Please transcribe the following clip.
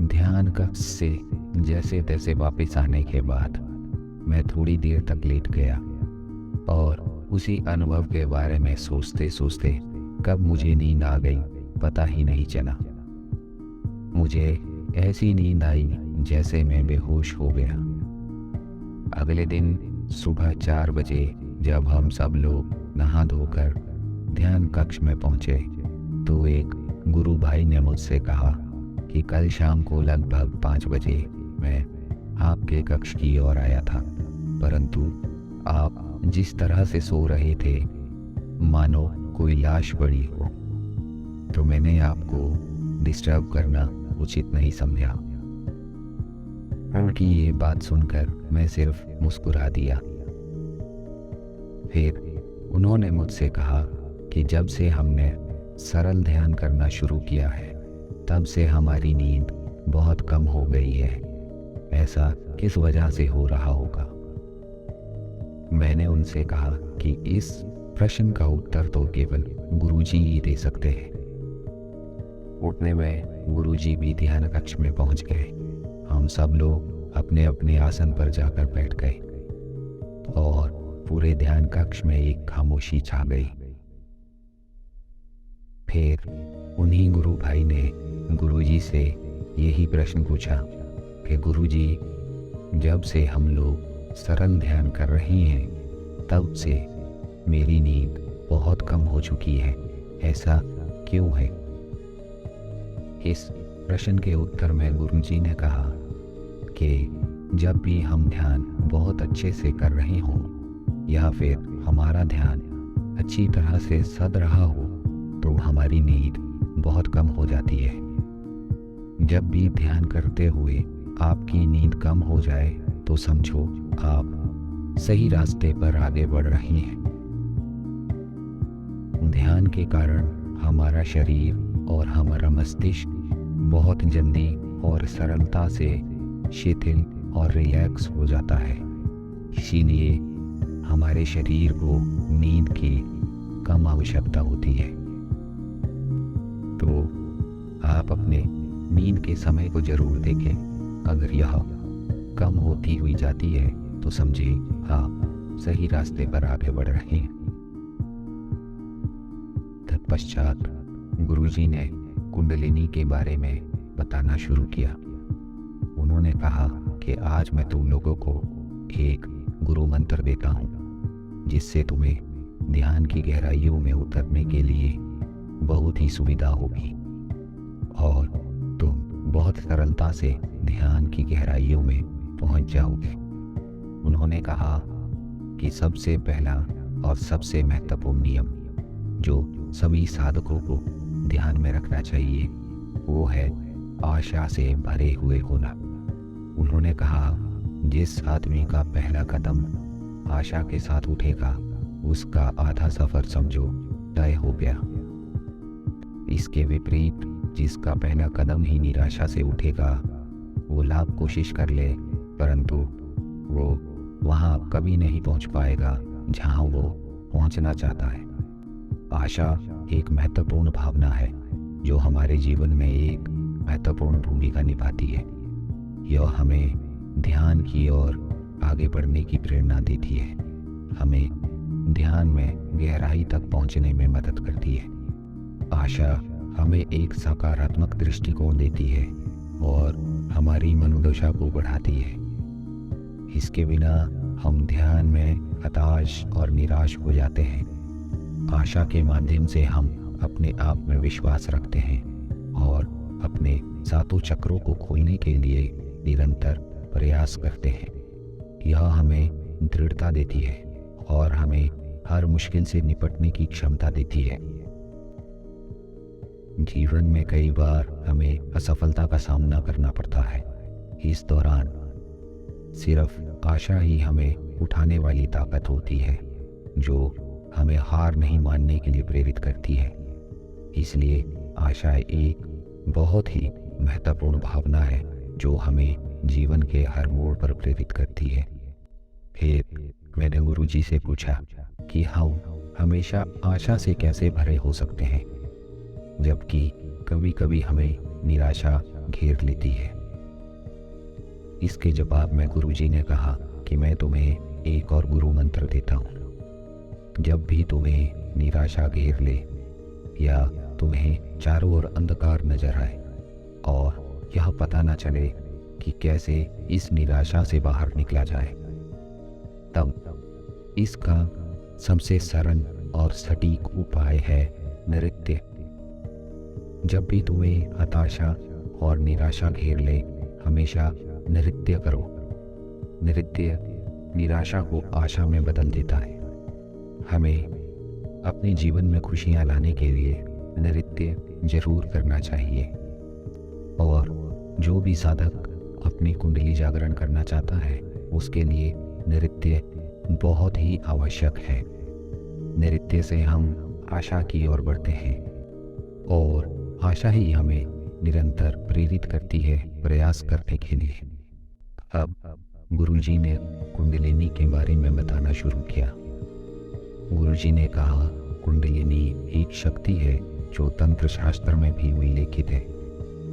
ध्यान कक्ष से जैसे तैसे वापस आने के बाद मैं थोड़ी देर तक लेट गया और उसी अनुभव के बारे में सोचते सोचते कब मुझे नींद आ गई पता ही नहीं चला। मुझे ऐसी नींद आई जैसे मैं बेहोश हो गया। अगले दिन सुबह 4 बजे जब हम सब लोग नहा धोकर ध्यान कक्ष में पहुंचे तो एक गुरु भाई ने मुझसे कहा कि कल शाम को लगभग 5 बजे मैं आपके कक्ष की ओर आया था, परंतु आप जिस तरह से सो रहे थे मानो कोई लाश पड़ी हो, तो मैंने आपको डिस्टर्ब करना उचित नहीं समझा। उनकी ये बात सुनकर मैं सिर्फ मुस्कुरा दिया। फिर उन्होंने मुझसे कहा कि जब से हमने सरल ध्यान करना शुरू किया है तब से हमारी नींद बहुत कम हो गई है। ऐसा किस वजह से हो रहा होगा? मैंने उनसे कहा कि इस प्रश्न का उत्तर तो केवल गुरुजी ही दे सकते हैं। उठने में गुरुजी भी ध्यान कक्ष में पहुंच गए। हम सब लोग अपने अपने आसन पर जाकर बैठ गए और पूरे ध्यान कक्ष में एक खामोशी छा गई। फिर उन्हीं गुरु भाई ने गुरुजी से यही प्रश्न पूछा कि गुरुजी, जब से हम लोग सरल ध्यान कर रहे हैं तब से मेरी नींद बहुत कम हो चुकी है, ऐसा क्यों है? इस प्रश्न के उत्तर में गुरुजी ने कहा कि जब भी हम ध्यान बहुत अच्छे से कर रहे हों या फिर हमारा ध्यान अच्छी तरह से सध रहा हो तो हमारी नींद बहुत कम हो जाती है। जब भी ध्यान करते हुए आपकी नींद कम हो जाए तो समझो आप सही रास्ते पर आगे बढ़ रहे हैं। ध्यान के कारण हमारा शरीर और हमारा मस्तिष्क बहुत जल्दी और सरलता से शिथिल और रिलैक्स हो जाता है। इसीलिए हमारे शरीर को नींद की कम आवश्यकता होती है। तो आप अपने नींद के समय को जरूर देखें। अगर यह कम होती हुई जाती है तो समझिए आप सही रास्ते पर आगे बढ़ रहे हैं। तत्पश्चात गुरुजी ने कुंडलिनी के बारे में बताना शुरू किया। उन्होंने कहा कि आज मैं तुम लोगों को एक गुरु मंत्र देता हूँ जिससे तुम्हें ध्यान की गहराइयों में उतरने के लिए बहुत ही सुविधा होगी और तुम बहुत सरलता से ध्यान की गहराइयों में पहुंच जाओगे। उन्होंने कहा कि सबसे पहला और सबसे महत्वपूर्ण नियम जो सभी साधकों को ध्यान में रखना चाहिए वो है आशा से भरे हुए होना। उन्होंने कहा जिस आदमी का पहला कदम आशा के साथ उठेगा उसका आधा सफर समझो तय हो गया। इसके विपरीत जिसका पहला कदम ही निराशा से उठेगा वो लाख कोशिश कर ले परंतु वो वहाँ कभी नहीं पहुँच पाएगा जहाँ वो पहुँचना चाहता है। आशा एक महत्वपूर्ण भावना है जो हमारे जीवन में एक महत्वपूर्ण भूमिका निभाती है। यह हमें ध्यान की ओर आगे बढ़ने की प्रेरणा देती है, हमें ध्यान में गहराई तक पहुँचने में मदद करती है। आशा हमें एक सकारात्मक दृष्टिकोण देती है और हमारी मनोदशा को बढ़ाती है। इसके बिना हम ध्यान में हताश और निराश हो जाते हैं। आशा के माध्यम से हम अपने आप में विश्वास रखते हैं और अपने सातों चक्रों को खोलने के लिए निरंतर प्रयास करते हैं। यह हमें दृढ़ता देती है और हमें हर मुश्किल से निपटने की क्षमता देती है। जीवन में कई बार हमें असफलता का सामना करना पड़ता है। इस दौरान सिर्फ आशा ही हमें उठाने वाली ताकत होती है जो हमें हार नहीं मानने के लिए प्रेरित करती है। इसलिए आशा एक बहुत ही महत्वपूर्ण भावना है जो हमें जीवन के हर मोड़ पर प्रेरित करती है। फिर मैंने गुरुजी से पूछा कि हम हमेशा आशा से कैसे भरे हो सकते हैं जबकि कभी कभी हमें निराशा घेर लेती है। इसके जवाब में गुरुजी ने कहा कि मैं तुम्हें एक और गुरु मंत्र देता हूँ। जब भी तुम्हें निराशा घेर ले या तुम्हें चारों ओर अंधकार नजर आए और यह पता न चले कि कैसे इस निराशा से बाहर निकला जाए, तब इसका सबसे सरल और सटीक उपाय है नृत्य। जब भी तुम्हें हताशा और निराशा घेर ले, हमेशा नृत्य करो। नृत्य निराशा को आशा में बदल देता है। हमें अपने जीवन में खुशियां लाने के लिए नृत्य जरूर करना चाहिए। और जो भी साधक अपनी कुंडली जागरण करना चाहता है, उसके लिए नृत्य बहुत ही आवश्यक है। नृत्य से हम आशा की ओर बढ़ते हैं और आशा ही हमें निरंतर प्रेरित करती है प्रयास करने के लिए। अब गुरुजी ने कुंडलिनी के बारे में बताना शुरू किया। गुरुजी ने कहा, कुंडलिनी एक शक्ति है जो तंत्र शास्त्र में भी उल्लेखित है।